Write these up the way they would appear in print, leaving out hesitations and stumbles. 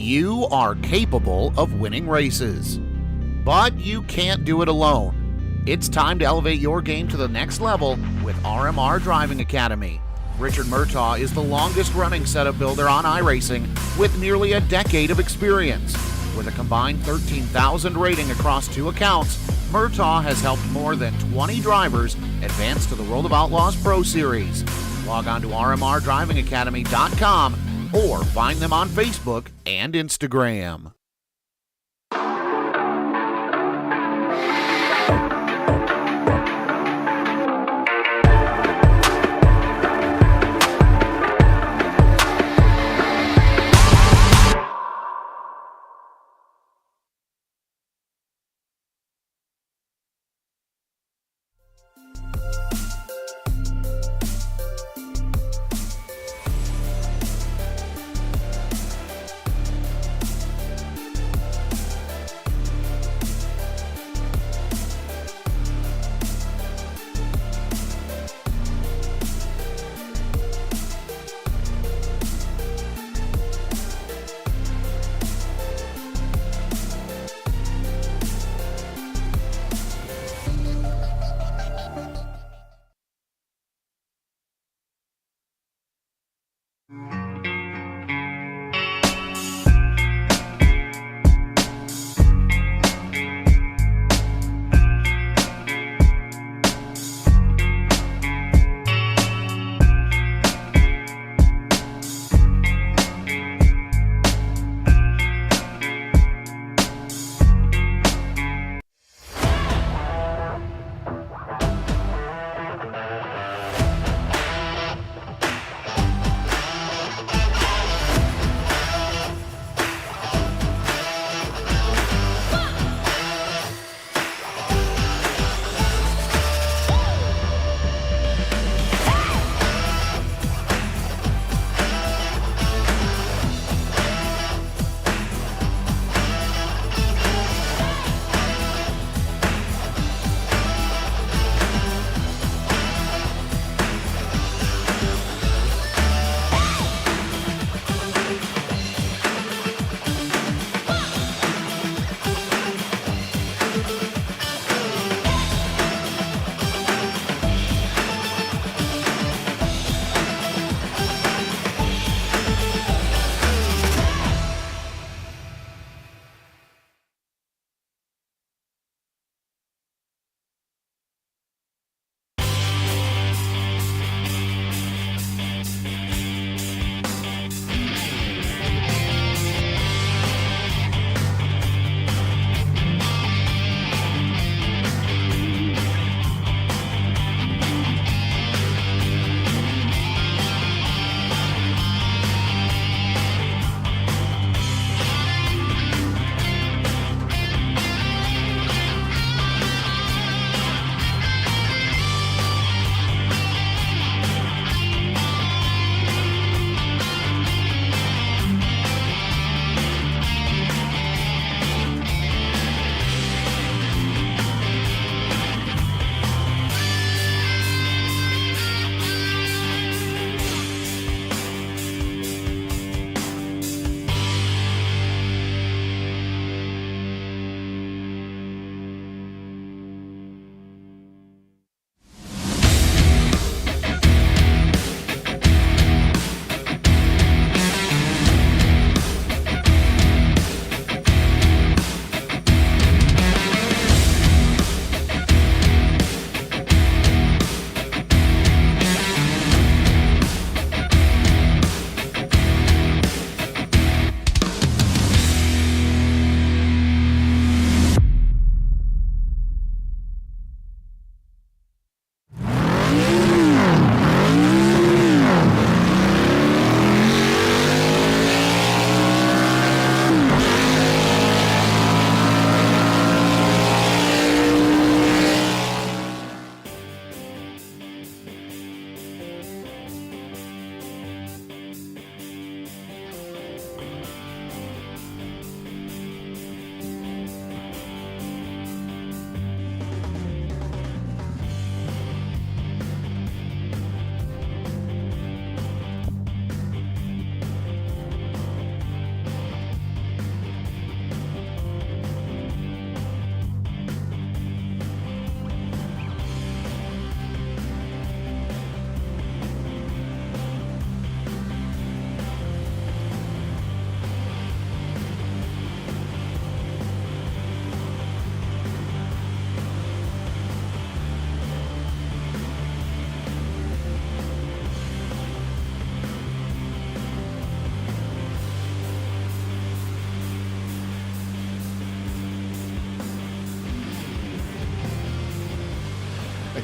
You are capable of winning races, but you can't do it alone. It's time to elevate your game to the next level with RMR Driving Academy. Richard Murtaugh is the longest-running setup builder on iRacing with nearly a decade of experience. With a combined 13,000 rating across 2 accounts, Murtaugh has helped more than 20 drivers advance to the World of Outlaws Pro Series. Log on to rmrdrivingacademy.com or find them on Facebook and Instagram.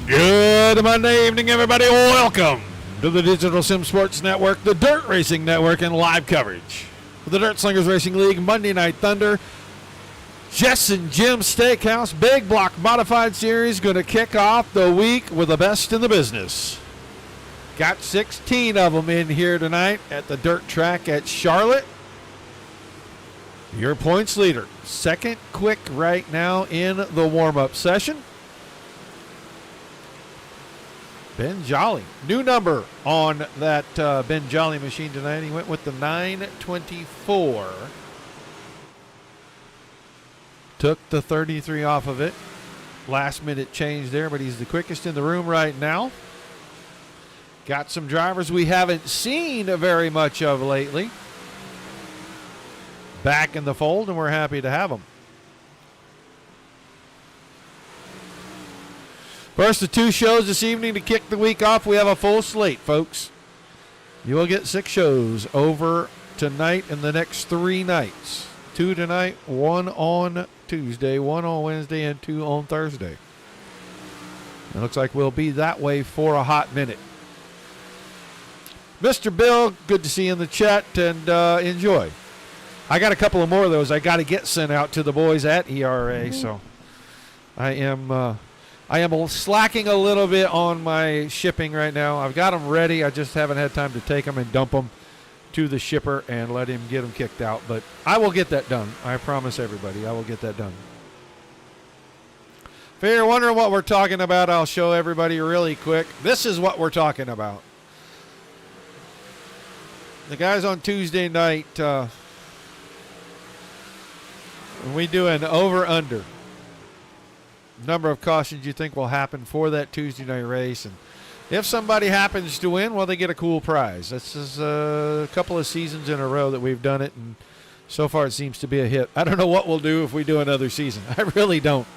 Good Monday evening, everybody. Welcome to the Digital Sim Sports Network, the Dirt Racing Network, and live coverage for the Dirt Slingers Racing League Monday Night Thunder. Jess and Jim Steakhouse Big Block Modified Series going to kick off the week with the best in the business. Got 16 of them in here tonight at the dirt track at Charlotte. Your points leader, second quick right now in the warm-up session. Ben Jolly, new number on that Ben Jolly machine tonight. He went with the 924. Took the 33 off of it. Last minute change there, but he's the quickest in the room right now. Got some drivers we haven't seen very much of lately back in the fold, and we're happy to have them. First of two shows this evening to kick the week off. We have a full slate, folks. You will get 6 shows over tonight and the next 3 nights. 2 tonight, 1 on Tuesday, 1 on Wednesday, and 2 on Thursday. It looks like we'll be that way for a hot minute. Mr. Bill, good to see you in the chat, and enjoy. I got a couple of more of those I got to get sent out to the boys at ERA, so I am slacking a little bit on my shipping right now. I've got them ready. I just haven't had time to take them and dump them to the shipper and let him get them kicked out. But I will get that done. I promise everybody I will get that done. If you're wondering what we're talking about, I'll show everybody really quick. This is what we're talking about. The guys on Tuesday night, we do an over-under. Number of cautions you think will happen for that Tuesday night race. And if somebody happens to win, well, they get a cool prize. This is a couple of seasons in a row that we've done it, and so far it seems to be a hit. I don't know what we'll do if we do another season. I really don't.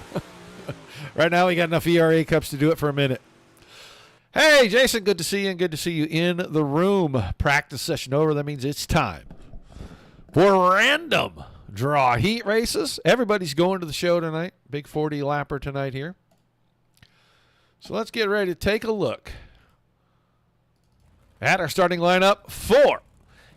Right now we got enough ERA Cups to do it for a minute. Hey, Jason, good to see you, and good to see you in the room. Practice session over. That means it's time for random draw heat races. Everybody's going to the show tonight. Big 40 lapper tonight here. So let's get ready to take a look at our starting lineup for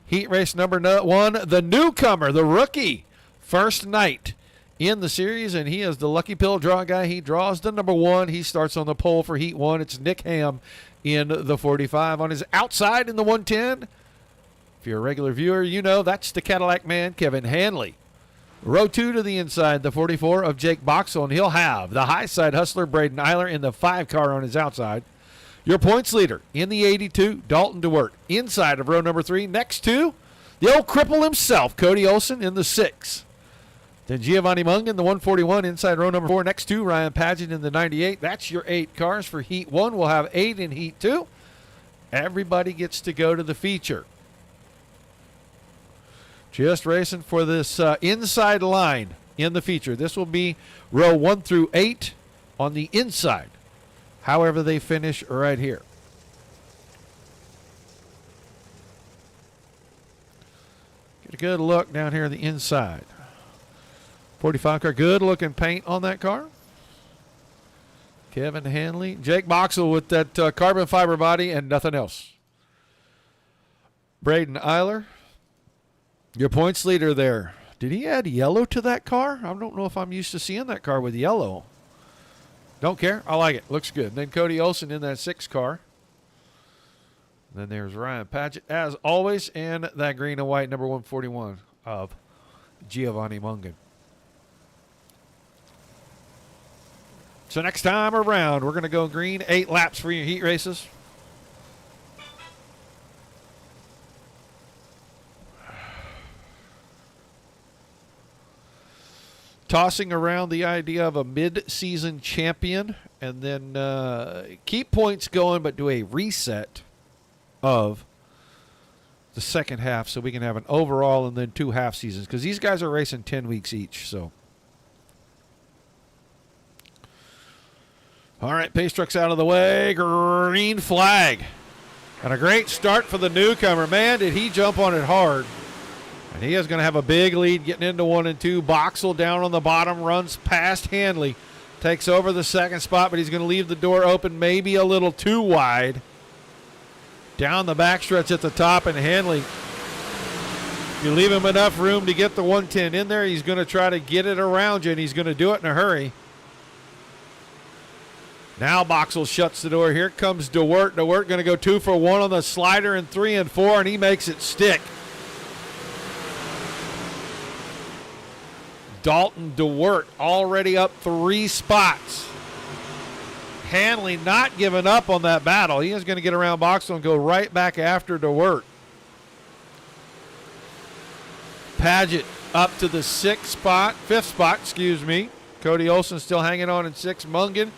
heat race number 1, the newcomer, the rookie, first night in the series, and he is the lucky pill draw guy. He draws the number 1. He starts on the pole for heat 1. It's Nick Ham in the 45. On his outside in the 110, if you're a regular viewer, you know that's the Cadillac man, Kevin Hanley. Row 2 to the inside, the 44 of Jake Boxell, and he'll have the high side hustler, Braden Eiler, in the 5 car on his outside. Your points leader in the 82, Dalton DeWert, inside of row number 3. Next to the old cripple himself, Cody Olson, in the 6. Then Giovanni Mung in the 141, inside row number 4. Next to Ryan Padgett in the 98. That's your 8 cars for heat 1. We'll have 8 in heat 2. Everybody gets to go to the feature. Just racing for this inside line in the feature. This will be row 1 through 8 on the inside. However they finish right here. Get a good look down here on the inside. 45 car, good looking paint on that car. Kevin Hanley. Jake Boxell with that carbon fiber body and nothing else. Braden Eiler. Your points leader there. Did he add yellow to that car? I don't know if I'm used to seeing that car with yellow. Don't care. I like it. Looks good. And then Cody Olson in that 6 car. And then there's Ryan Padgett, as always, and that green and white number 141 of Giovanni Mungan. So next time around, we're going to go green, 8 laps for your heat races. Tossing around the idea of a mid-season champion, and then keep points going, but do a reset of the second half so we can have an overall and then 2 half seasons, because these guys are racing 10 weeks each. So, all right, pace truck's out of the way. Green flag. And a great start for the newcomer. Man, did he jump on it hard. And he is going to have a big lead getting into 1 and 2. Boxell down on the bottom, runs past Hanley. Takes over the second spot, but he's going to leave the door open maybe a little too wide. Down the backstretch at the top, and Hanley, if you leave him enough room to get the 110 in there, he's going to try to get it around you, and he's going to do it in a hurry. Now Boxell shuts the door. Here comes DeWert. DeWert going to go 2 for 1 on the slider and 3 and 4, and he makes it stick. Dalton DeWert already up 3 spots. Hanley not giving up on that battle. He is going to get around Boxell and go right back after DeWert. Paget up to the 5th spot, Cody Olson still hanging on in 6th. Mungan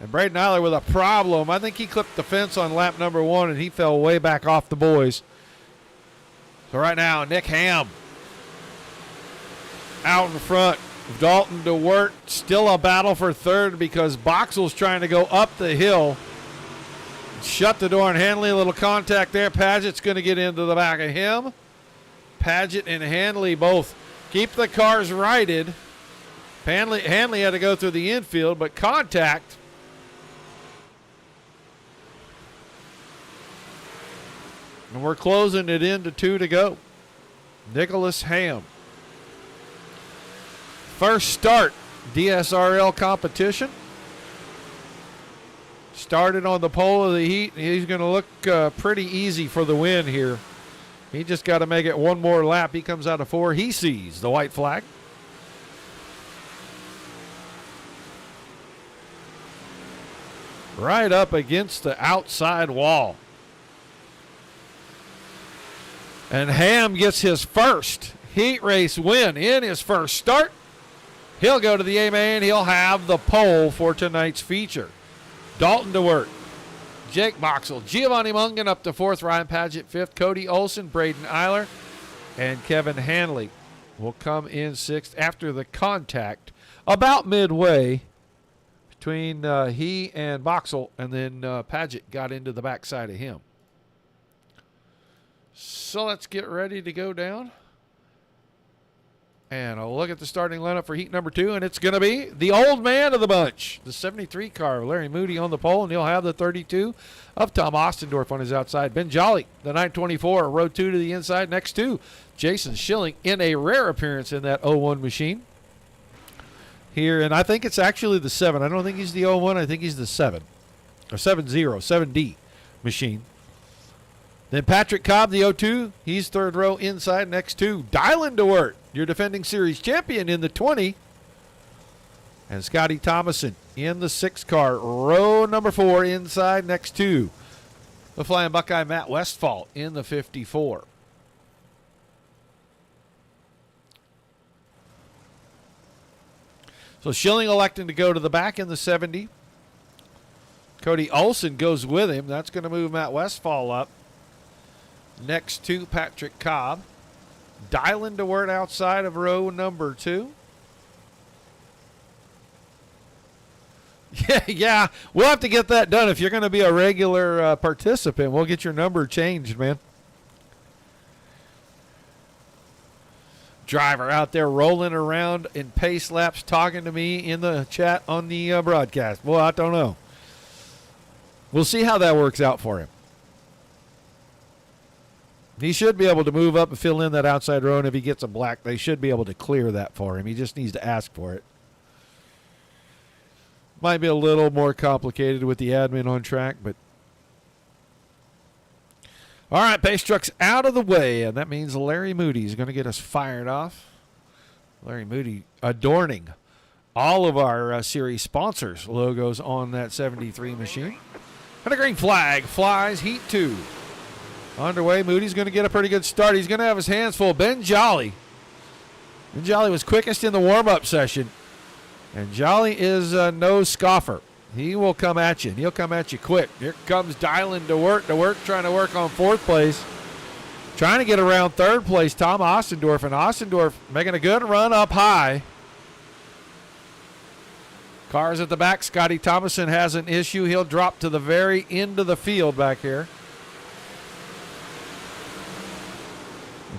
and Braden Eiler with a problem. I think he clipped the fence on lap number 1, and he fell way back off the boys. So right now, Nick Ham out in front. Dalton DeWert still a battle for 3rd because Boxell's trying to go up the hill. Shut the door, and Hanley, a little contact there. Paget's going to get into the back of him. Paget and Hanley both keep the cars righted. Hanley had to go through the infield, but contact. And we're closing it in to 2 to go. Nicholas Ham. First start, DSRL competition. Started on the pole of the heat. He's going to look pretty easy for the win here. He just got to make it one more lap. He comes out of 4. He sees the white flag. Right up against the outside wall. And Ham gets his first heat race win in his first start. He'll go to the A-Main. He'll have the pole for tonight's feature. Dalton DeWert, Jake Boxell, Giovanni Mungan up to 4th, Ryan Paget 5th, Cody Olson, Braden Eiler, and Kevin Hanley will come in 6th after the contact about midway between he and Boxell, and then Paget got into the backside of him. So let's get ready to go down. And I'll look at the starting lineup for heat number 2, and it's going to be the old man of the bunch, the 73 car, Larry Moody on the pole, and he'll have the 32 of Tom Ostendorf on his outside. Ben Jolly, the 924, row 2 to the inside. Next to Jason Schilling in a rare appearance in that 01 machine here, and I think it's actually the 7. I don't think he's the 01. I think he's the 7, or 7D machine. Then Patrick Cobb, the 02, he's 3rd row inside. Next to Dylan DeWert, your defending series champion in the 20. And Scotty Thomason in the 6 car, row number 4 inside. Next to the Flying Buckeye Matt Westfall in the 54. So Schilling electing to go to the back in the 70. Cody Olson goes with him. That's going to move Matt Westfall up. Next to Patrick Cobb. Dylan DeWert outside of row number 2. Yeah, we'll have to get that done. If you're going to be a regular participant, we'll get your number changed, man. Driver out there rolling around in pace laps, talking to me in the chat on the broadcast. Well, I don't know. We'll see how that works out for him. He should be able to move up and fill in that outside row, and if he gets a black, they should be able to clear that for him. He just needs to ask for it. Might be a little more complicated with the admin on track, but... All right, pace truck's out of the way, and that means Larry Moody is going to get us fired off. Larry Moody adorning all of our series sponsors' logos on that 73 machine. And a green flag flies, heat 2. Underway, Moody's going to get a pretty good start. He's going to have his hands full. Ben Jolly. Ben Jolly was quickest in the warm-up session. And Jolly is no scoffer. He will come at you, and he'll come at you quick. Here comes Dylan DeWert. DeWert trying to work on 4th place. Trying to get around 3rd place, Tom Ostendorf. And Ostendorf making a good run up high. Cars at the back. Scotty Thomason has an issue. He'll drop to the very end of the field back here.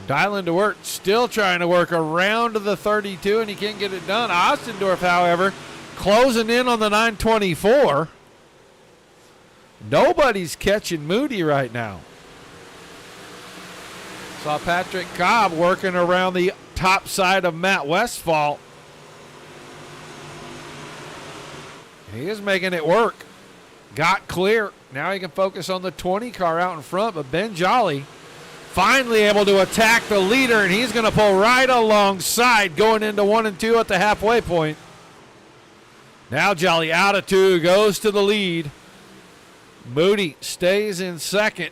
Dylan DeWert still trying to work around the 32, and he can't get it done. Ostendorf, however, closing in on the 924. Nobody's catching Moody right now. Saw Patrick Cobb working around the top side of Matt Westfall. He is making it work. Got clear. Now he can focus on the 20 car out in front, but Ben Jolly finally able to attack the leader, and he's going to pull right alongside going into 1 and 2 at the halfway point. Now Jolly out of 2, goes to the lead. Moody stays in second.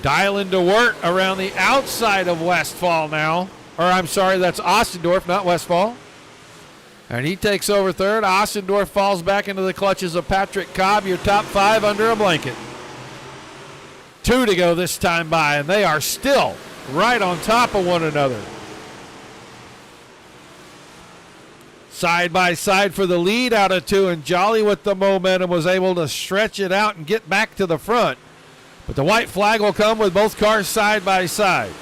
Dialing to work around the outside of Westfall now. Or I'm sorry, that's Ostendorf, not Westfall. And he takes over third. Ostendorf falls back into the clutches of Patrick Cobb, your top 5 under a blanket. 2 to go this time by, and they are still right on top of one another. Side by side for the lead out of 2, and Jolly with the momentum was able to stretch it out and get back to the front. But the white flag will come with both cars side by side.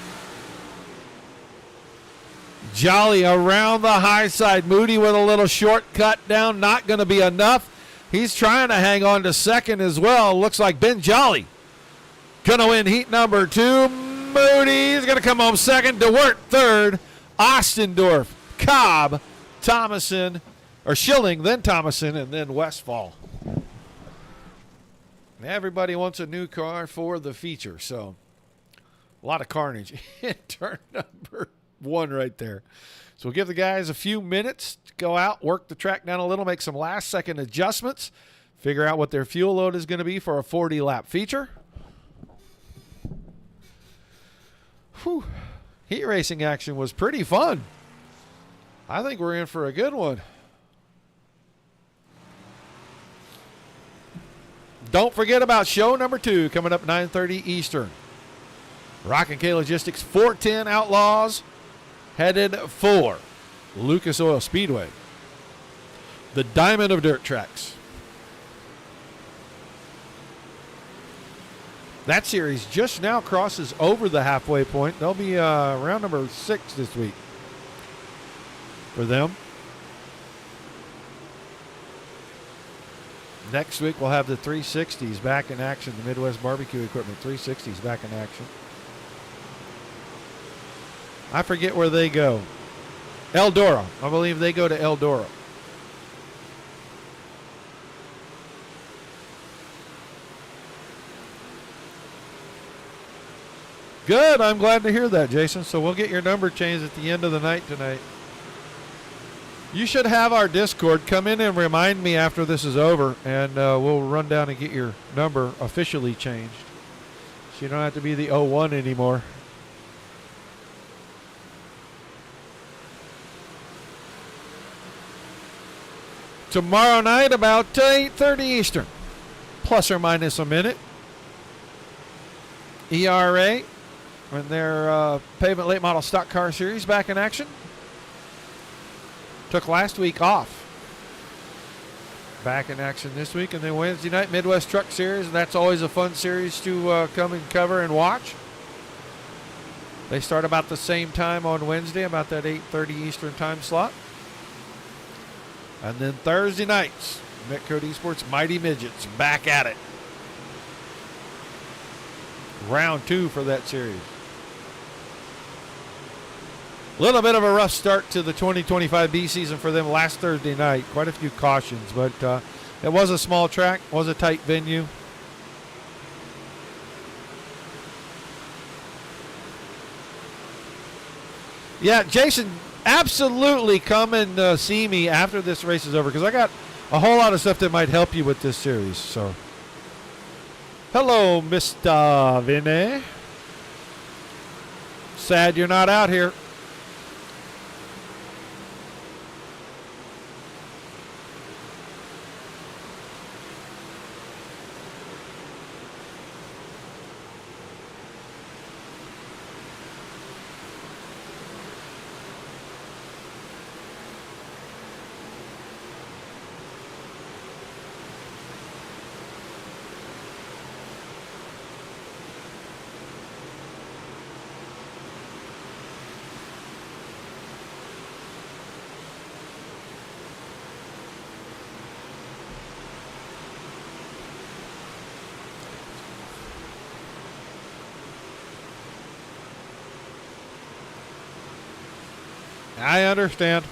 Jolly around the high side. Moody with a little shortcut down. Not going to be enough. He's trying to hang on to second as well. Looks like Ben Jolly going to win heat number 2. Moody's going to come home second. DeWert third. Ostendorf, Cobb, Thomason, or Schilling, then Thomason, and then Westfall. Everybody wants a new car for the feature, so a lot of carnage in turn number 1 right there. So we'll give the guys a few minutes to go out, work the track down a little, make some last-second adjustments, figure out what their fuel load is going to be for a 40-lap feature. Whew. Heat racing action was pretty fun. I think we're in for a good one. Don't forget about show number 2 coming up 9:30 Eastern. Rock and K Logistics 410 Outlaws headed for Lucas Oil Speedway, the diamond of dirt tracks. That series just now crosses over the halfway point. They'll be round number 6 this week for them. Next week, we'll have the 360s back in action, the Midwest Barbecue Equipment 360s back in action. I forget where they go. Eldora. I believe they go to Eldora. Good. I'm glad to hear that, Jason. So we'll get your number changed at the end of the night tonight. You should have our Discord. Come in and remind me after this is over, and we'll run down and get your number officially changed. So you don't have to be the 01 anymore. Tomorrow night about 8:30 Eastern, plus or minus a minute. ERA and their Pavement Late Model Stock Car Series back in action. Took last week off. Back in action this week. And then Wednesday night, Midwest Truck Series. And that's always a fun series to come and cover and watch. They start about the same time on Wednesday, about that 8:30 Eastern time slot. And then Thursday nights, Metcode Esports Mighty Midgets back at it. Round 2 for that series. A little bit of a rough start to the 2025 B season for them last Thursday night. Quite a few cautions, but it was a small track, was a tight venue. Yeah, Jason, absolutely come and see me after this race is over, because I got a whole lot of stuff that might help you with this series. So, hello, Mr. Vinny. Sad you're not out here. I understand.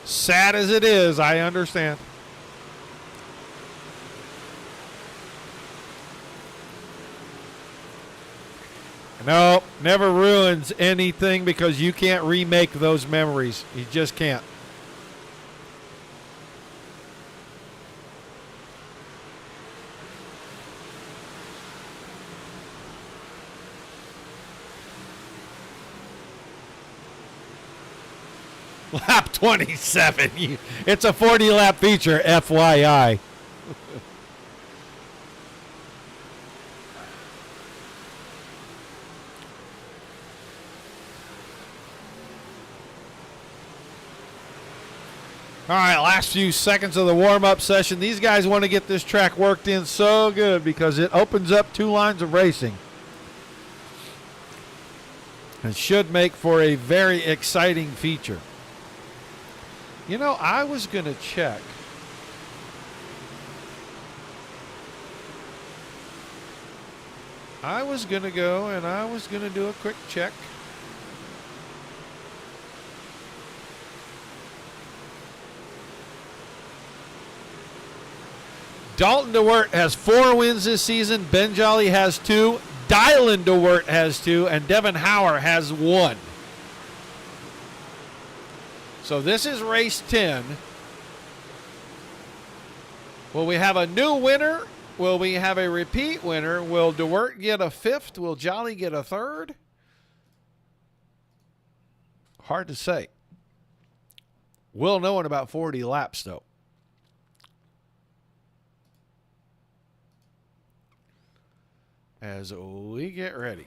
Sad as it is, I understand. No, never ruins anything because you can't remake those memories. You just can't. Lap 27. It's a 40-lap feature, FYI. All right, last few seconds of the warm-up session. These guys want to get this track worked in so good because it opens up 2 lines of racing. It should make for a very exciting feature. You know, I was going to check. I was going to go and I was going to do a quick check. Dalton DeWert has 4 wins this season. Ben Jolly has 2. Dylan DeWert has 2. And Devin Hauer has 1. So this is race 10. Will we have a new winner? Will we have a repeat winner? Will DeWert get a 5th? Will Jolly get a 3rd? Hard to say. We'll know in about 40 laps, though. As we get ready.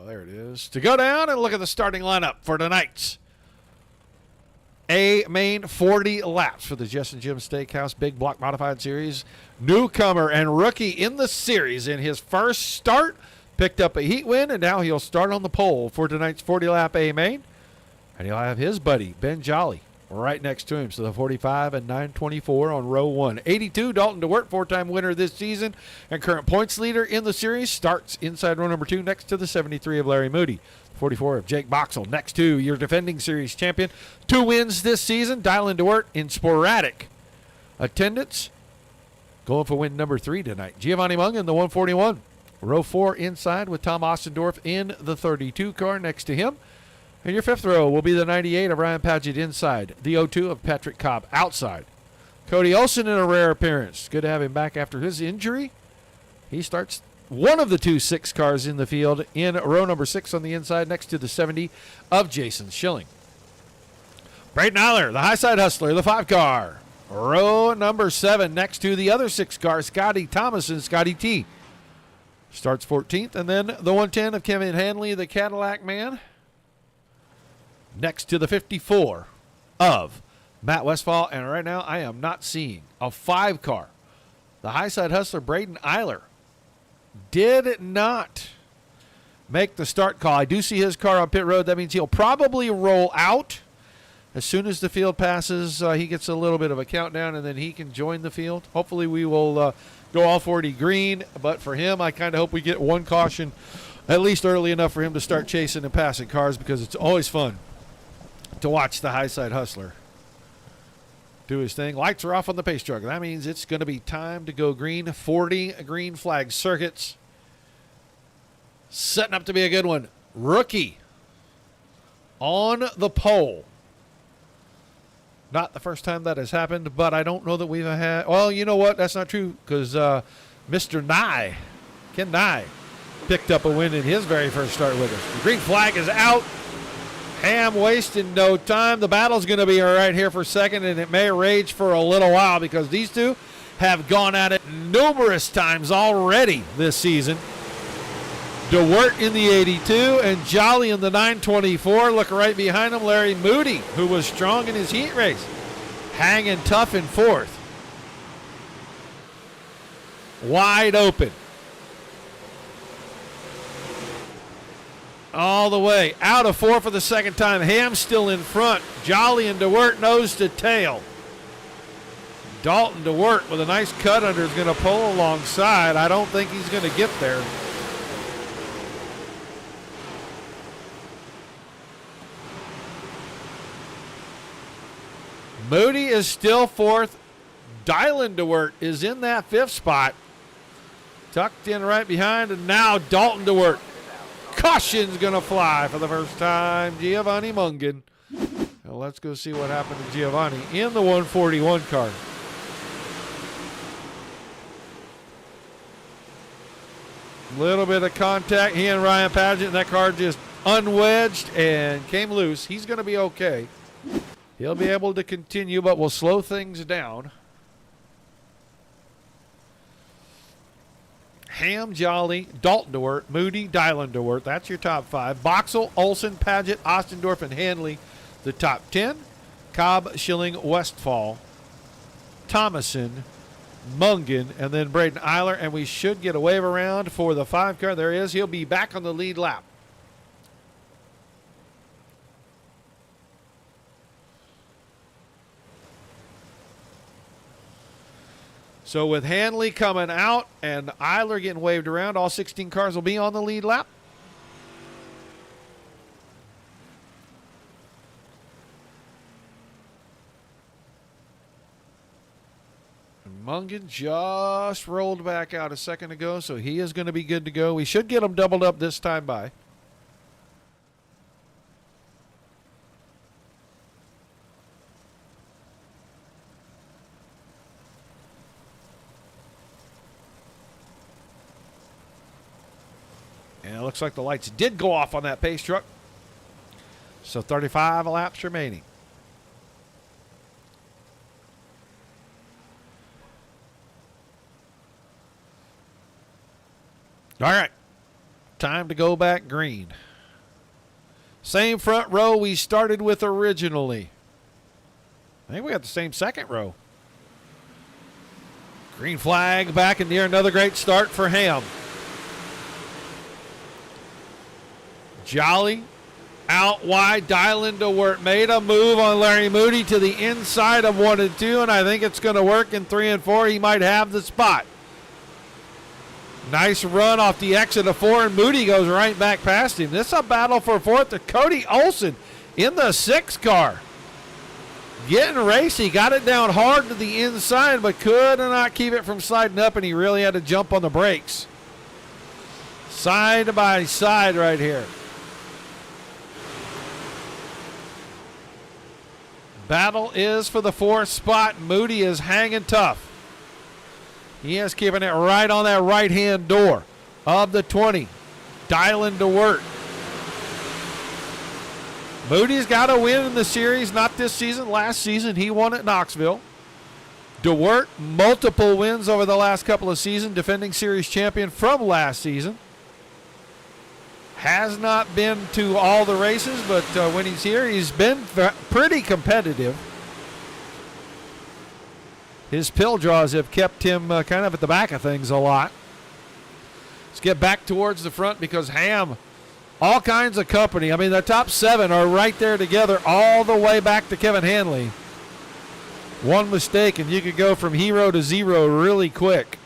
There it is. To go down and look at the starting lineup for tonight's main 40 laps for the Jess and Jim Steakhouse Big Block Modified Series. Newcomer and rookie in the series in his first start. Picked up a heat win, and now he'll start on the pole for tonight's 40-lap A main. And he'll have his buddy, Ben Jolly, right next to him. So the 45 and 924 on row 1. 82, Dalton DeWert, 4-time winner this season and current points leader in the series, starts inside row number 2 next to the 73 of Larry Moody. 44 of Jake Boxell next to your defending series champion. 2 wins this season. Dylan DeWert in sporadic attendance. Going for win number 3 tonight. Giovanni Mung in the 141. Row 4 inside with Tom Ostendorf in the 32 car next to him. And your 5th row will be the 98 of Ryan Paget inside. The 02 of Patrick Cobb outside. Cody Olsen in a rare appearance. Good to have him back after his injury. He starts one of the 2 6 cars in the field in row number 6 on the inside next to the 70 of Jason Schilling. Braden Eiler, the high side hustler, the 5 car. Row number 7 next to the other 6 car, Scotty Thomas and Scotty T. Starts 14th. And then the 110 of Kevin Hanley, the Cadillac man. Next to the 54 of Matt Westfall. And right now I am not seeing a 5 car. The high side hustler, Braden Eiler, did not make the start call. I do see his car on pit road. That means he'll probably roll out as soon as the field passes. He gets a little bit of a countdown, and then he can join the field. Hopefully we will go all 40 green. But for him, I kind of hope we get 1 caution at least early enough for him to start chasing and passing cars, because it's always fun to watch the high side hustler do his thing. Lights are off on the pace truck. That means it's going to be time to go green. 40 green flag circuits. Setting up to be a good one. Rookie on the pole. Not the first time that has happened, but I don't know that we've had... Well, you know what? That's not true, because Mr. Nye, Ken Nye, picked up a win in his very first start with us. The green flag is out. Ham wasting no time. The battle's going to be right here for second, and it may rage for a little while because these two have gone at it numerous times already this season. DeWert in the 82 and Jolly in the 924. Look right behind him, Larry Moody, who was strong in his heat race, hanging tough in 4th. Wide open. All the way out of 4 for the second time. Ham still in front. Jolly and DeWert nose to tail. Dalton DeWert with a nice cut under is going to pull alongside. I don't think he's going to get there. Moody is still fourth. Dylan DeWert is in that fifth spot. Tucked in right behind, and now Dalton DeWert. Caution's going to fly for the first time. Giovanni Mungan. Now let's go see what happened to Giovanni in the 141 car. Little bit of contact. He and Ryan Paget, and that car just unwedged and came loose. He's going to be okay. He'll be able to continue, but we'll slow things down. Ham, Jolly, Dalton DeWert, Moody, Dylan DeWert. That's your top five. Boxell, Olson, Paget, Ostendorf, and Hanley, the top 10. Cobb, Schilling, Westfall, Thomason, Mungan, and then Braden Eiler. And we should get a wave around for the 5 car. There he is. He'll be back on the lead lap. So with Hanley coming out and Eiler getting waved around, all 16 cars will be on the lead lap. And Mungan just rolled back out a second ago, so he is going to be good to go. We should get him doubled up this time by. And it looks like the lights did go off on that pace truck. So 35 laps remaining. All right. Time to go back green. Same front row we started with originally. I think we got the same second row. Green flag back in the air. Another great start for Ham. Jolly out wide. Dylan DeWert made a move on Larry Moody to the inside of 1 and 2, and I think it's going to work in 3 and 4. He might have the spot. Nice run off the exit of 4, and Moody goes right back past him. This is a battle for 4th to Cody Olson in the 6 car. Getting racy. Got it down hard to the inside, but could not keep it from sliding up, and he really had to jump on the brakes. Side by side right here. Battle is for the 4th spot. Moody is hanging tough. He is keeping it right on that right-hand door of the 20. Dylan DeWert. Moody's got a win in the series, not this season. Last season, he won at Knoxville. DeWert, multiple wins over the last couple of seasons, defending series champion from last season. Has not been to all the races, but when he's here, he's been pretty competitive. His pill draws have kept him kind of at the back of things a lot. Let's get back towards the front because Ham, all kinds of company. I mean, the top 7 are right there together all the way back to Kevin Hanley. One mistake and you could go from hero to zero really quick.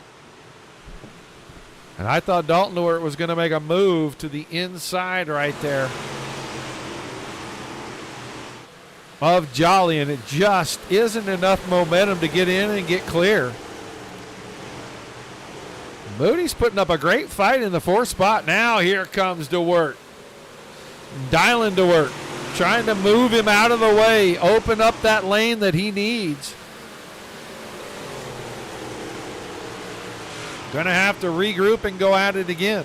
And I thought Dalton DeWert was going to make a move to the inside right there of Jolly, and it just isn't enough momentum to get in and get clear. Moody's putting up a great fight in the 4th spot. Now here comes DeWert. Dylan DeWert trying to move him out of the way, open up that lane that he needs. Going to have to regroup and go at it again.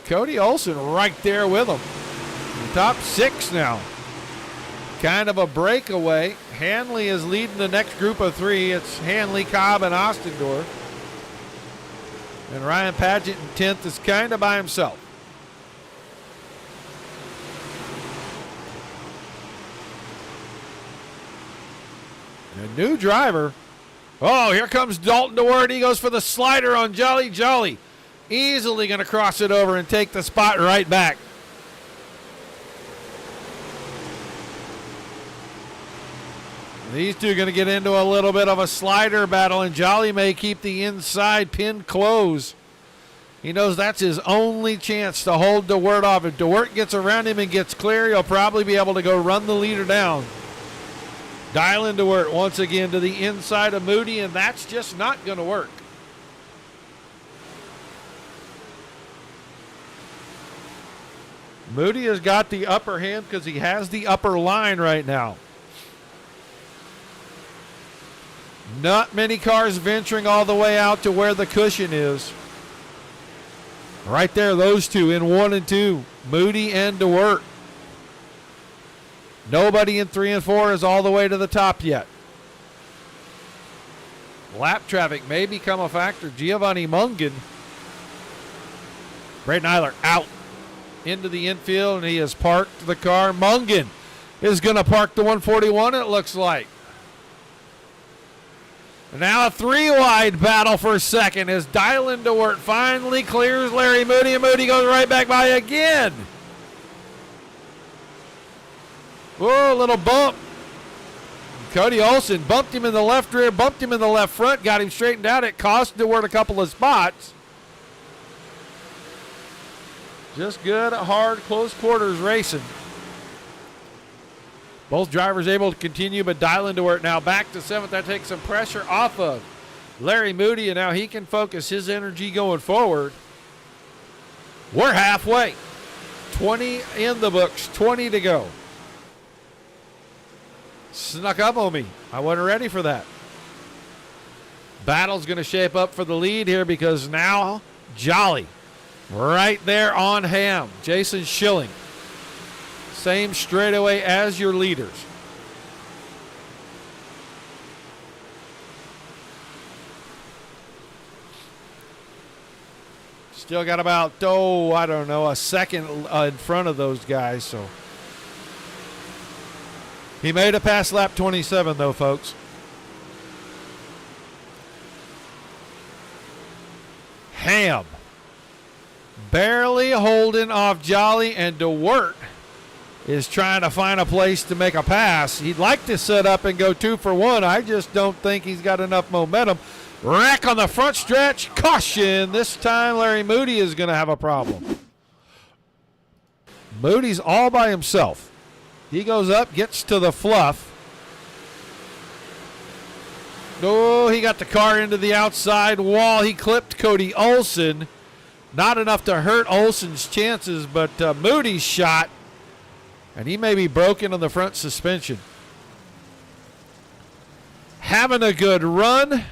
Cody Olson right there with him. The top 6 now. Kind of a breakaway. Hanley is leading the next group of 3. It's Hanley, Cobb, and Ostendorf. And Ryan Paget in 10th is kind of by himself. A new driver. Oh, here comes Dalton DeWert. He goes for the slider on Jolly. Jolly easily going to cross it over and take the spot right back. These two are going to get into a little bit of a slider battle, and Jolly may keep the inside pin close. He knows that's his only chance to hold DeWert off. If DeWert gets around him and gets clear, he'll probably be able to go run the leader down. Dylan DeWert once again to the inside of Moody, and that's just not going to work. Moody has got the upper hand because he has the upper line right now. Not many cars venturing all the way out to where the cushion is. Right there, those two in 1 and 2, Moody and DeWert. Nobody in 3 and 4 is all the way to the top yet. Lap traffic may become a factor. Giovanni Mungan. Braden Eiler out into the infield, and he has parked the car. Mungan is going to park the 141, it looks like. Now a 3-wide battle for second as Dylan DeWert finally clears Larry Moody, and Moody goes right back by again. Whoa, a little bump. Cody Olsen bumped him in the left rear, bumped him in the left front, got him straightened out. It cost DeWert a couple of spots. Just good, hard, close quarters racing. Both drivers able to continue, but Dylan DeWert now back to 7th. That takes some pressure off of Larry Moody, and now he can focus his energy going forward. We're halfway. 20 in the books, 20 to go. Snuck up on me. I wasn't ready for that. Battle's going to shape up for the lead here because now Jolly right there on Ham. Jason Schilling. Same straightaway as your leaders. Still got about, I don't know, a second in front of those guys. So he made it past lap 27, though, folks. Ham barely holding off Jolly, and DeWert is trying to find a place to make a pass. He'd like to set up and go 2 for 1. I just don't think he's got enough momentum. Wreck on the front stretch. Caution. This time Larry Moody is going to have a problem. Moody's all by himself. He goes up, gets to the fluff. Oh, he got the car into the outside wall. He clipped Cody Olsen. Not enough to hurt Olsen's chances, but Moody's shot, and he may be broken on the front suspension. Having a good run,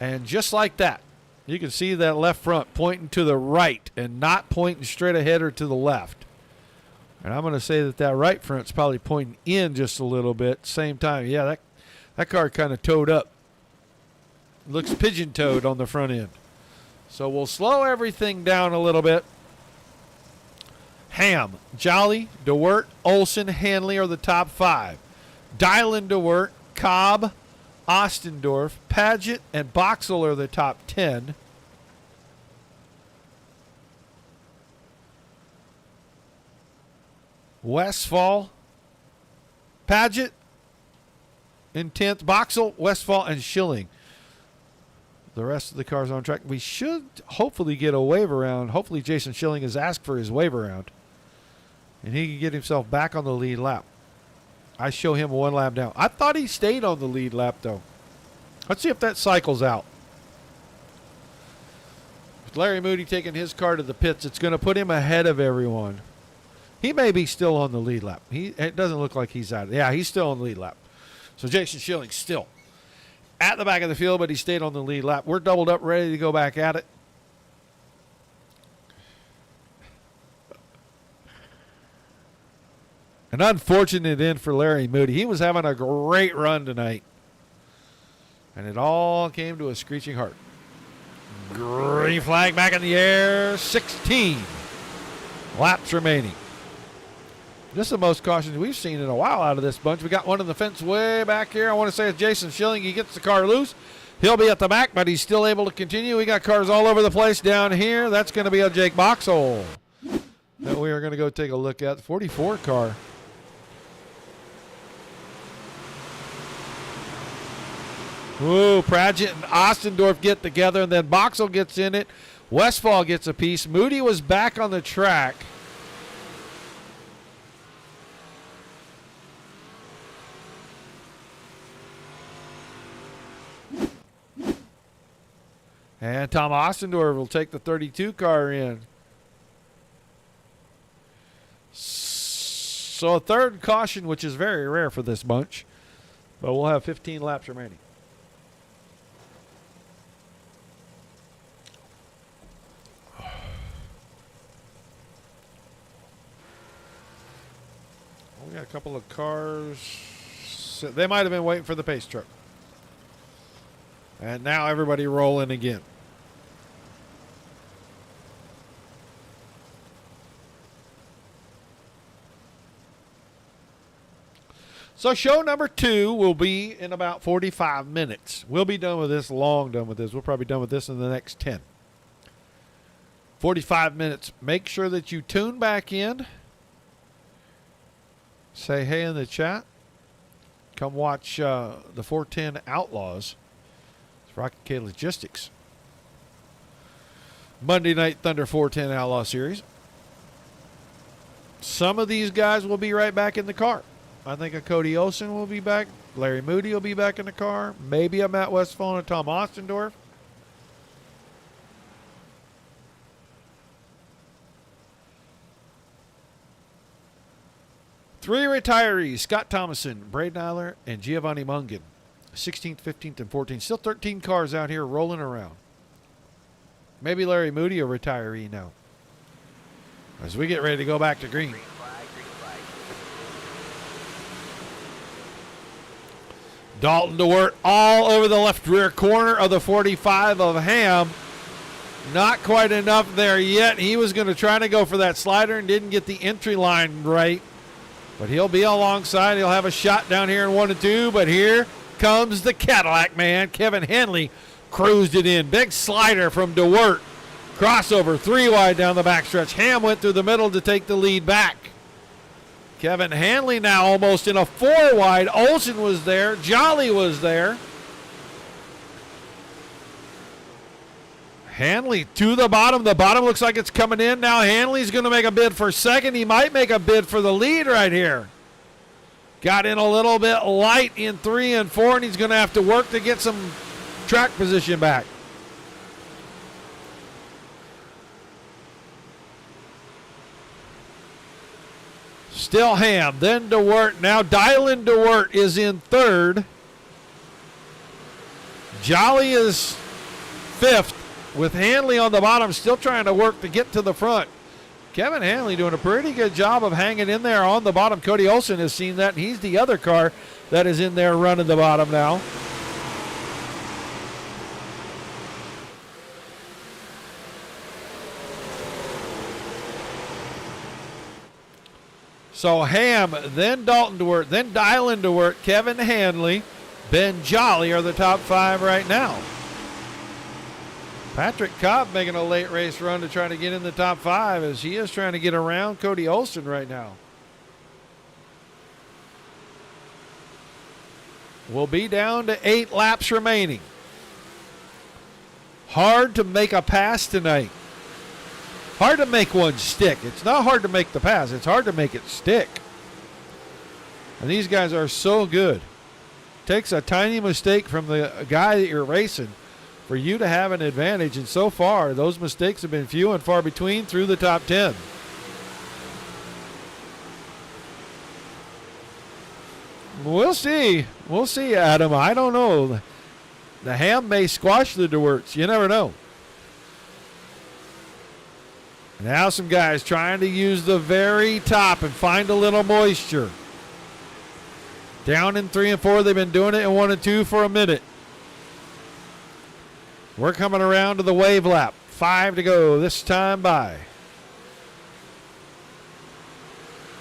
and just like that, you can see that left front pointing to the right and not pointing straight ahead or to the left. And I'm going to say that right front's probably pointing in just a little bit. Same time, yeah, that car kind of towed up. Looks pigeon-toed on the front end. So we'll slow everything down a little bit. Ham, Jolly, DeWert, Olsen, Hanley are the top 5. Dylan DeWert, Cobb, Ostendorf, Paget, and Boxell are the top 10. Westfall, Paget in 10th. Boxell, Westfall, and Schilling. The rest of the cars on track. We should hopefully get a wave around. Hopefully Jason Schilling has asked for his wave around, and he can get himself back on the lead lap. I show him 1 lap down. I thought he stayed on the lead lap, though. Let's see if that cycles out. With Larry Moody taking his car to the pits, it's going to put him ahead of everyone. He may be still on the lead lap. It doesn't look like he's out. Yeah, he's still on the lead lap. So Jason Schilling still at the back of the field, but he stayed on the lead lap. We're doubled up, ready to go back at it. An unfortunate end for Larry Moody. He was having a great run tonight, and it all came to a screeching halt. Green flag back in the air. 16 laps remaining. This is the most caution we've seen in a while out of this bunch. We got one in the fence way back here. I want to say it's Jason Schilling. He gets the car loose. He'll be at the back, but he's still able to continue. We got cars all over the place down here. That's going to be a Jake Boxell that we are going to go take a look at. The 44 car. Ooh, Pradgett and Ostendorf get together, and then Boxell gets in it. Westfall gets a piece. Moody was back on the track. And Tom Ostendorf will take the 32 car in. So a third caution, which is very rare for this bunch. But we'll have 15 laps remaining. We got a couple of cars. So they might have been waiting for the pace truck. And now everybody rolling again. So show number 2 will be in about 45 minutes. We'll be done with this, long done with this. We'll probably be done with this in the next 10. 45 minutes. Make sure that you tune back in. Say hey in the chat. Come watch the 410 Outlaws. It's Rocket K Logistics. Monday Night Thunder 410 Outlaw Series. Some of these guys will be right back in the car. I think a Cody Olsen will be back. Larry Moody will be back in the car. Maybe a Matt Westphal and a Tom Ostendorf. Three retirees, Scott Thomason, Braden Eiler, and Giovanni Mungan. 16th, 15th, and 14th. Still 13 cars out here rolling around. Maybe Larry Moody a retiree now. As we get ready to go back to green. Dalton DeWert all over the left rear corner of the 45 of Ham. Not quite enough there yet. He was going to try to go for that slider and didn't get the entry line right. But he'll be alongside. He'll have a shot down here in 1 and 2. But here comes the Cadillac man. Kevin Henley cruised it in. Big slider from DeWert. Crossover 3 wide down the backstretch. Ham went through the middle to take the lead back. Kevin Hanley now almost in a 4 wide. Olsen was there. Jolly was there. Hanley to the bottom. The bottom looks like it's coming in. Now Hanley's going to make a bid for second. He might make a bid for the lead right here. Got in a little bit light in 3 and 4, and he's going to have to work to get some track position back. Still Ham, then DeWert. Now Dylan DeWert is in 3rd. Jolly is 5th with Hanley on the bottom, still trying to work to get to the front. Kevin Hanley doing a pretty good job of hanging in there on the bottom. Cody Olsen has seen that, and he's the other car that is in there running the bottom now. So Ham, then Dalton DeWert, then Dylan DeWert, Kevin Hanley, Ben Jolly are the top 5 right now. Patrick Cobb making a late race run to try to get in the top 5 as he is trying to get around Cody Olsen right now. We'll be down to 8 laps remaining. Hard to make a pass tonight. Hard to make one stick. It's not hard to make the pass. It's hard to make it stick. And these guys are so good. Takes a tiny mistake from the guy that you're racing for you to have an advantage. And so far, those mistakes have been few and far between through the top 10. We'll see. We'll see, Adam. I don't know. The Ham may squash the DeWerts. You never know. Now some guys trying to use the very top and find a little moisture. Down in 3 and 4. They've been doing it in 1 and 2 for a minute. We're coming around to the wave lap. 5 to go this time by.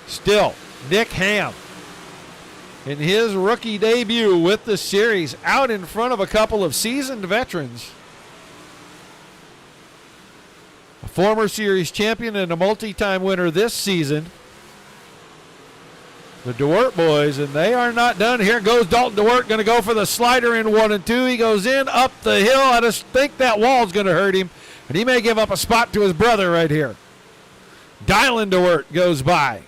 Still, Nick Ham in his rookie debut with the series out in front of a couple of seasoned veterans. A former series champion and a multi-time winner this season. The DeWert boys, and they are not done. Here goes Dalton DeWert, going to go for the slider in 1 and 2. He goes in, up the hill. I just think that wall's going to hurt him, and he may give up a spot to his brother right here. Dylan DeWert goes by.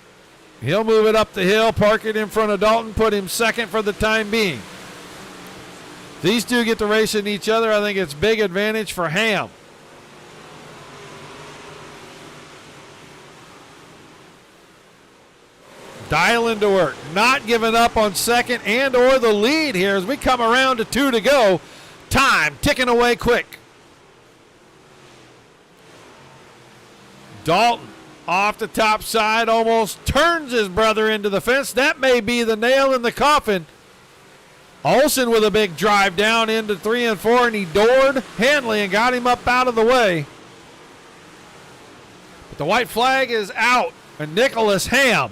He'll move it up the hill, park it in front of Dalton, put him second for the time being. These two get to racing each other. I think it's big advantage for Ham. Dylan DeWert not giving up on second and or the lead here as we come around to 2 to go. Time ticking away quick. Dalton off the top side almost turns his brother into the fence. That may be the nail in the coffin. Olsen with a big drive down into 3 and 4, and he doored Hanley and got him up out of the way. But the white flag is out, and Nicholas Ham,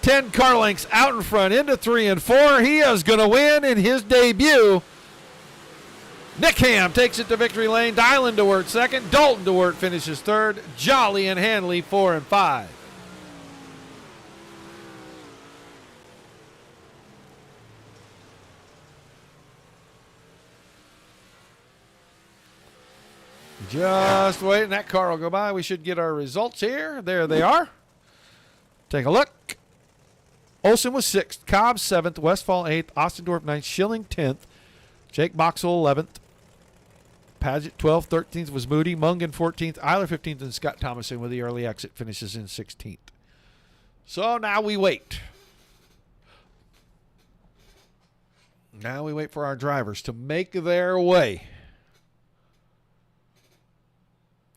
10 car lengths out in front into 3 and 4. He is going to win in his debut. Nick Ham takes it to victory lane. Dylan DeWert second. Dalton DeWert finishes third. Jolly and Hanley 4 and 5. Just waiting. That car will go by. We should get our results here. There they are. Take a look. Olsen was 6th. Cobb 7th. Westfall 8th. Ostendorf 9th. Schilling 10th. Jake Boxell 11th. Paget 12th. 13th was Moody. Mungan 14th. Eiler 15th. And Scott Thomason with the early exit finishes in 16th. So now we wait. Now we wait for our drivers to make their way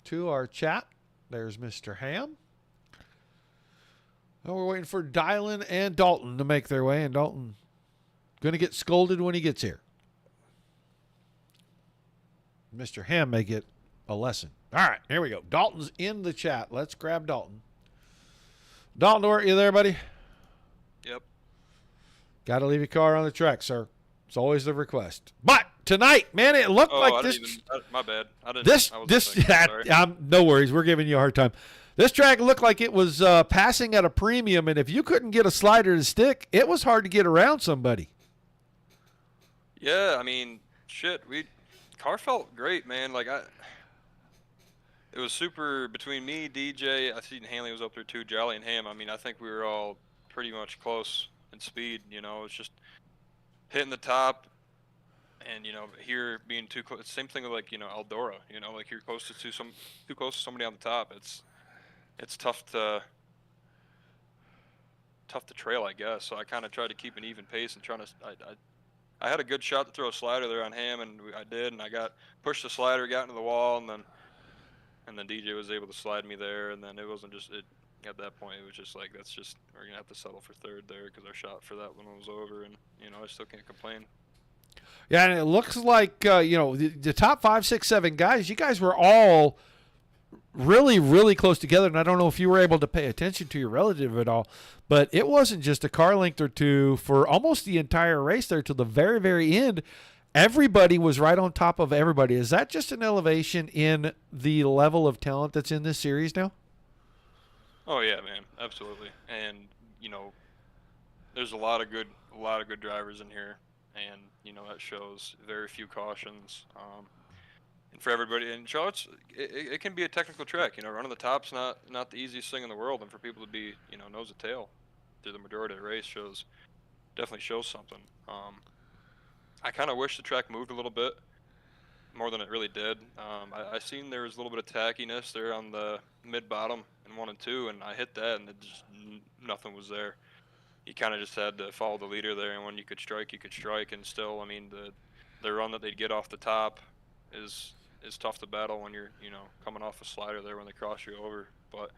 to our chat. There's Mr. Ham. Oh, we're waiting for Dylan and Dalton to make their way, and Dalton going to get scolded when he gets here. Mr. Ham may get a lesson. All right, here we go. Dalton's in the chat. Let's grab Dalton. Dalton, are you there, buddy? Yep. Got to leave your car on the track, sir. It's always the request. But tonight, man, it looked like this. My bad. I didn't. This. Sorry. No worries. We're giving you a hard time. This track looked like it was passing at a premium, and if you couldn't get a slider to stick, it was hard to get around somebody. Yeah, I mean, shit. Car felt great, man. Like it was super between me, DJ. I seen Hanley was up there too, Jolly and Ham. I mean, I think we were all pretty much close in speed. You know, it's just hitting the top, and here being too close. Same thing with Eldora. Like you're close to too close to somebody on the top. It's tough to trail, I guess. So I kind of tried to keep an even pace and I had a good shot to throw a slider there on Ham, and I did, and I pushed the slider, got into the wall, and then DJ was able to slide me there, and then it wasn't just it. At that point, it was just like we're gonna have to settle for third there because our shot for that one was over, and I still can't complain. Yeah, and it looks like the top 5, 6, 7 guys. You guys were all really, really close together, and I don't know if you were able to pay attention to your relative at all, but it wasn't just a car length or two for almost the entire race there till the very, very end. Everybody was right on top of everybody. Is that just an elevation in the level of talent that's in this series now? Oh yeah, man, absolutely. And there's a lot of good drivers in here, and that shows very few cautions. And for everybody, and Charlotte's, it can be a technical track. Running the top's not the easiest thing in the world, and for people to be nose to tail through the majority of the race definitely shows something. I kind of wish the track moved a little bit more than it really did. I seen there was a little bit of tackiness there on the mid-bottom in 1 and 2, and I hit that, and nothing was there. You kind of just had to follow the leader there, and when you could strike, and still, I mean, the run that they'd get off the top is tough to battle when you're, coming off a slider there when they cross you over. But,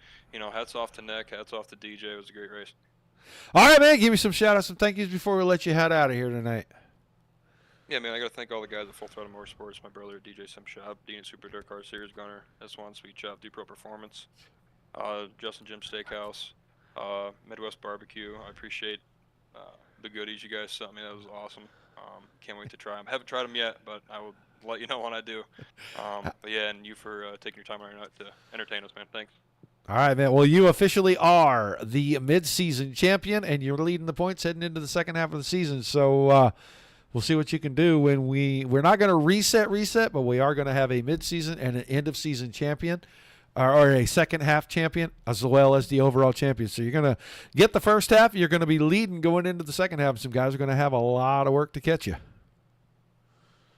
hats off to Nick, hats off to DJ. It was a great race. All right, man, give me some shout-outs and thank yous before we let you head out of here tonight. Yeah, man, I got to thank all the guys at Full Throttle Motorsports, my brother, DJ Sim Shop, Dean at Super Dirt Car Series Gunner, S1, Sweet Shop, D-Pro Performance, Justin Jim Steakhouse, Midwest Barbecue. I appreciate the goodies you guys sent me. That was awesome. Can't wait to try them. Haven't tried them yet, but I will let you know when I do. But yeah, and you for taking your time out of your night to entertain us, man. Thanks. All right, man. Well, you officially are the mid-season champion, and you're leading the points heading into the second half of the season. So we'll see what you can do when we're not going to reset, but we are going to have a mid-season and an end-of-season champion, or a second-half champion, as well as the overall champion. So you're going to get the first half. You're going to be leading going into the second half. Some guys are going to have a lot of work to catch you.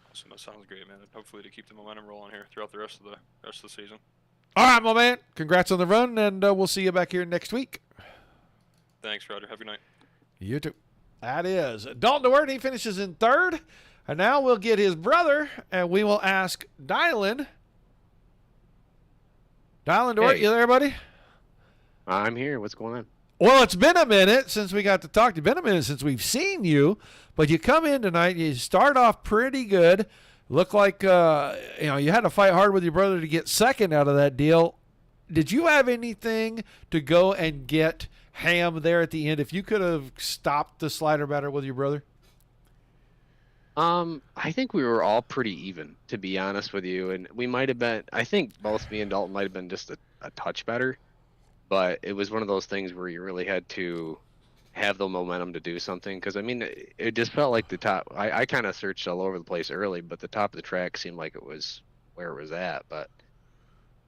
Awesome. That sounds great, man. And hopefully to keep the momentum rolling here throughout the rest of the season. All right, my man. Congrats on the run, and we'll see you back here next week. Thanks, Roger. Have a good night. You too. That is Dalton DeWert. He finishes in third. And now we'll get his brother, and we will ask Dylan. Dylan DeWert, you there, buddy? I'm here. What's going on? Well, it's been a minute since we got to talk to you. It's been a minute since we've seen you, but you come in tonight. You start off pretty good. Look like you had to fight hard with your brother to get second out of that deal. Did you have anything to go and get Ham there at the end? If you could have stopped the slider batter with your brother? I think we were all pretty even, to be honest with you, and we might have been. I think both me and Dalton might have been just a touch better, but it was one of those things where you really had to have the momentum to do something. Because I mean, it just felt like the top. I kind of searched all over the place early, but the top of the track seemed like it was where it was at.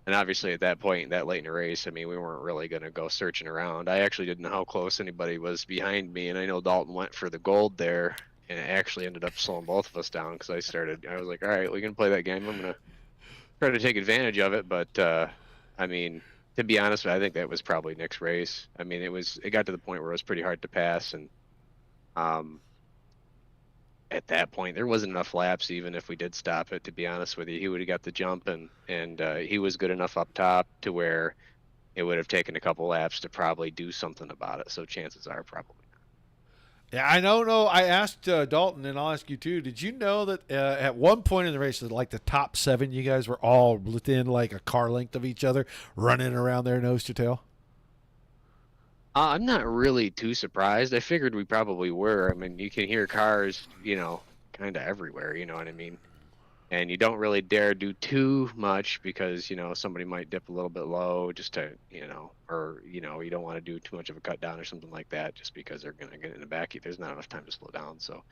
And obviously at that point, that late in the race, I mean, we weren't really going to go searching around. I actually didn't know how close anybody was behind me, and I know Dalton went for the gold there, and it actually ended up slowing both of us down because I was like, all right, we can play that game. I'm going to try to take advantage of it. But, I mean, to be honest, I think that was probably Nick's race. I mean, it got to the point where it was pretty hard to pass. And at that point, there wasn't enough laps, even if we did stop it, to be honest with you. He would have got the jump, and he was good enough up top to where it would have taken a couple laps to probably do something about it. So chances are probably. Yeah, I know. No, I asked Dalton, and I'll ask you too. Did you know that at one point in the race, that like the top 7, you guys were all within like a car length of each other, running around there nose to tail? I'm not really too surprised. I figured we probably were. I mean, you can hear cars, kind of everywhere. You know what I mean? And you don't really dare do too much because somebody might dip a little bit low just to or you don't want to do too much of a cut down or something like that just because they're going to get in the back. There's not enough time to slow down. So,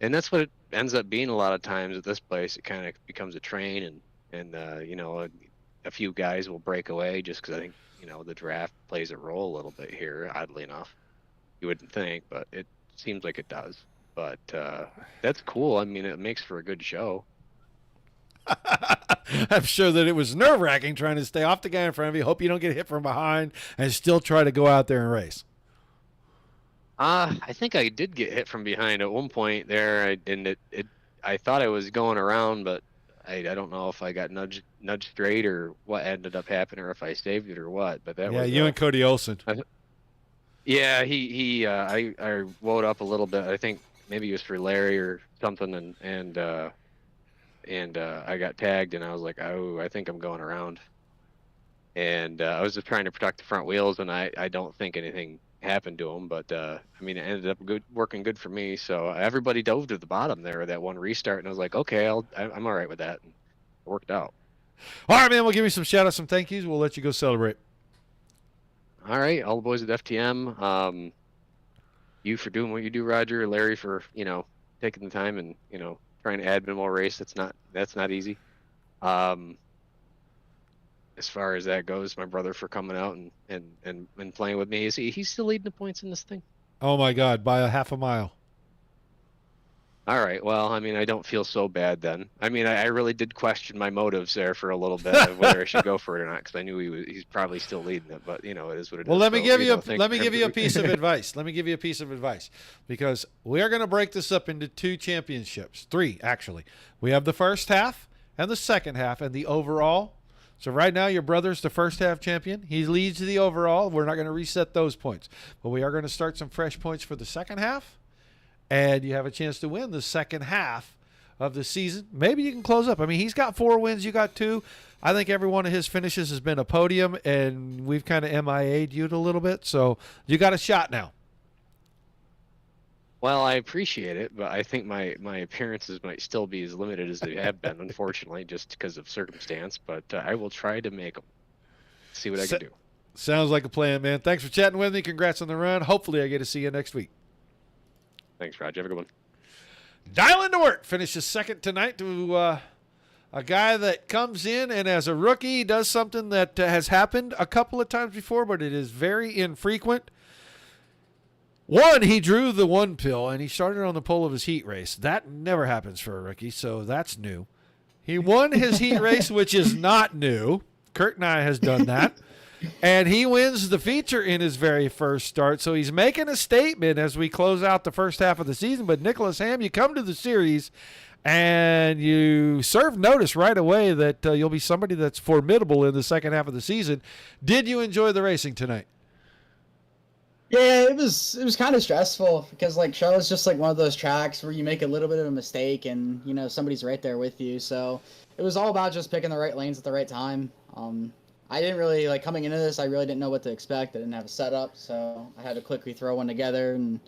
and that's what it ends up being a lot of times at this place. It kind of becomes a train, and a few guys will break away just because I think the draft plays a role a little bit here. Oddly enough, you wouldn't think, but it seems like it does. But that's cool. I mean, it makes for a good show. I'm sure that it was nerve-wracking trying to stay off the guy in front of you, hope you don't get hit from behind, and still try to go out there and race. I think I did get hit from behind at one point there, and I thought I was going around, but I don't know if I got nudged straight or what ended up happening, or if I saved it or what. But that was you and Cody Olson. Yeah, I woke up a little bit. I think maybe it was for Larry or something, and I got tagged, and I was like, oh, I think I'm going around. And I was just trying to protect the front wheels, and I don't think anything happened to them. But I mean, it ended up working good for me. So everybody dove to the bottom there, that one restart, and I was like, okay, I'm all right with that. And it worked out. All right, man, we'll give you some shout-outs, some thank yous. We'll let you go celebrate. All right, all the boys at FTM, you for doing what you do, Roger, Larry for, taking the time and, trying to add more race. That's not easy. As far as that goes, my brother for coming out and playing with me. He's still leading the points in this thing? Oh my God, by a half a mile. All right. Well, I mean, I don't feel so bad then. I mean, I really did question my motives there for a little bit of whether I should go for it or not, because I knew he's probably still leading it. But it is what it is. Well, let me give you a piece of advice. Let me give you a piece of advice, because we are going to break this up into 2 championships, 3 actually. We have the first half and the second half and the overall. So right now, your brother's the first half champion. He leads the overall. We're not going to reset those points, but we are going to start some fresh points for the second half. And you have a chance to win the second half of the season. Maybe you can close up. I mean, he's got 4 wins. You got 2. I think every one of his finishes has been a podium, and we've kind of MIA'd you a little bit. So you got a shot now. Well, I appreciate it, but I think my appearances might still be as limited as they have been, unfortunately, just because of circumstance. But I will try to make them. See what I can do. Sounds like a plan, man. Thanks for chatting with me. Congrats on the run. Hopefully I get to see you next week. Thanks, Raj. Have a good one. Dialing to work. Finishes second tonight to a guy that comes in and as a rookie does something that has happened a couple of times before, but it is very infrequent. One, he drew the one pill, and he started on the pole of his heat race. That never happens for a rookie, so that's new. He won his heat race, which is not new. Kurt and I has done that. And he wins the feature in his very first start, so he's making a statement as we close out the first half of the season. But Nicholas Ham, you come to the series, and you serve notice right away that you'll be somebody that's formidable in the second half of the season. Did you enjoy the racing tonight? Yeah, it was kind of stressful because like Charlotte's just like one of those tracks where you make a little bit of a mistake and you know somebody's right there with you. So it was all about just picking the right lanes at the right time. I didn't really like coming into this. I really didn't know what to expect. I didn't have a setup, so I had to quickly throw one together and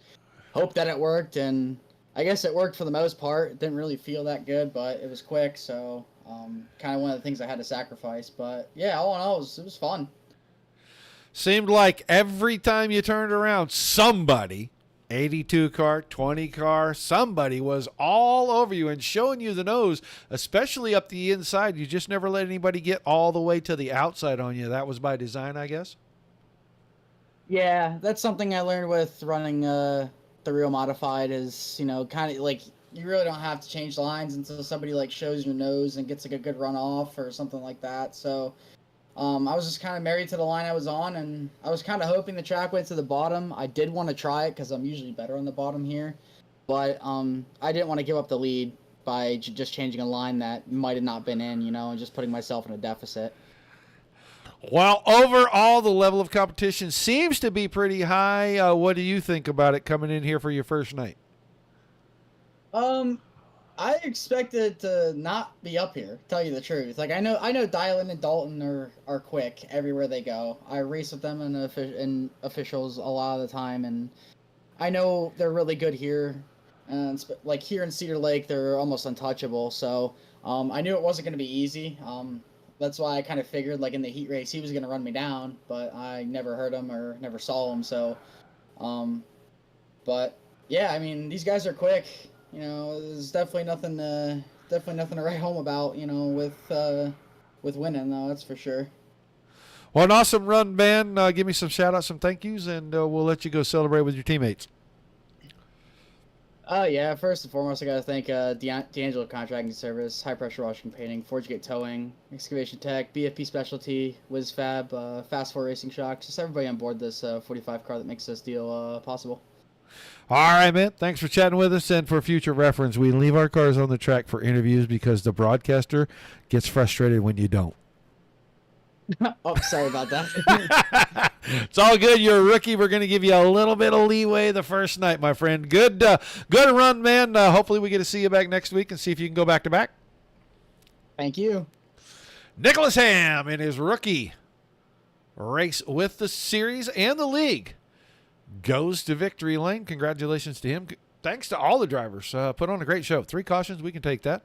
hope that it worked. And I guess it worked for the most part. It didn't really feel that good, but it was quick. So kind of one of the things I had to sacrifice. But yeah, all in all, it was fun. Seemed like every time you turned around, somebody, 82 car, 20 car, somebody was all over you and showing you the nose, especially up the inside. You just never let anybody get all the way to the outside on you. That was by design, I guess? Yeah, that's something I learned with running the real modified is, you know, kind of like you really don't have to change lines until somebody like shows your nose and gets like a good run off or something like that. So I was just kind of married to the line I was on, and I was kind of hoping the track went to the bottom. I did want to try it because I'm usually better on the bottom here, but I didn't want to give up the lead by just changing a line that might have not been in, you know, and just putting myself in a deficit. Well, overall, the level of competition seems to be pretty high. What do you think about it coming in here for your first night? I expected to not be up here, tell you the truth. Like I know Dylan and Dalton are quick everywhere they go. I race with them in officials a lot of the time, and I know they're really good here. And like here in Cedar Lake, they're almost untouchable. So I knew it wasn't going to be easy. That's why I kind of figured like in the heat race he was going to run me down, but I never heard him or never saw him. So, but yeah, I mean these guys are quick. You know, there's definitely nothing to write home about, you know, with winning, though, that's for sure. Well, an awesome run, man. Give me some shout-outs, some thank yous, and we'll let you go celebrate with your teammates. Yeah, first and foremost, I got to thank D'Angelo Contracting Service, High Pressure Washing Painting, Forge Gate Towing, Excavation Tech, BFP Specialty, WizFab, Fast 4 Racing Shocks, just everybody on board this 45 car that makes this deal possible. All right, man. Thanks for chatting with us. And for future reference, we leave our cars on the track for interviews because the broadcaster gets frustrated when you don't. Oh, sorry about that. It's all good. You're a rookie. We're going to give you a little bit of leeway the first night, my friend. Good run, man. Hopefully we get to see you back next week and see if you can go back-to-back. Thank you. Nicholas Ham in his rookie race with the series and the league goes to victory lane. Congratulations to him. Thanks to all the drivers. Put on a great show. 3 cautions. We can take that.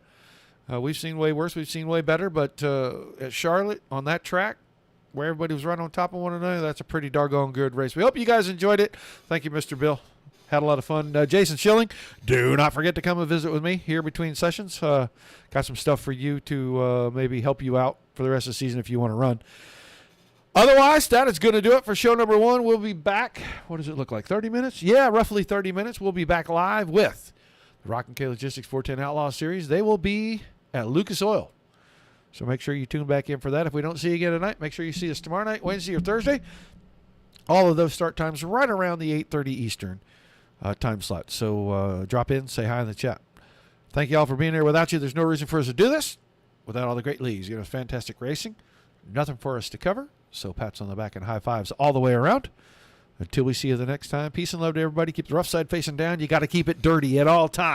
We've seen way worse. We've seen way better. But at Charlotte, on that track, where everybody was running on top of one another, that's a pretty doggone good race. We hope you guys enjoyed it. Thank you, Mr. Bill. Had a lot of fun. Jason Schilling, do not forget to come and visit with me here between sessions. Got some stuff for you to maybe help you out for the rest of the season if you want to run. Otherwise, that is going to do it for show number 1. We'll be back. What does it look like? 30 minutes? Yeah, roughly 30 minutes. We'll be back live with the Rock and K Logistics 410 Outlaw Series. They will be at Lucas Oil. So make sure you tune back in for that. If we don't see you again tonight, make sure you see us tomorrow night, Wednesday or Thursday. All of those start times right around the 8:30 Eastern time slot. So drop in, say hi in the chat. Thank you all for being here. Without you, there's no reason for us to do this. Without all the great leagues, you know, fantastic racing. Nothing for us to cover. So pats on the back and high fives all the way around. Until we see you the next time, peace and love to everybody. Keep the rough side facing down. You got to keep it dirty at all times.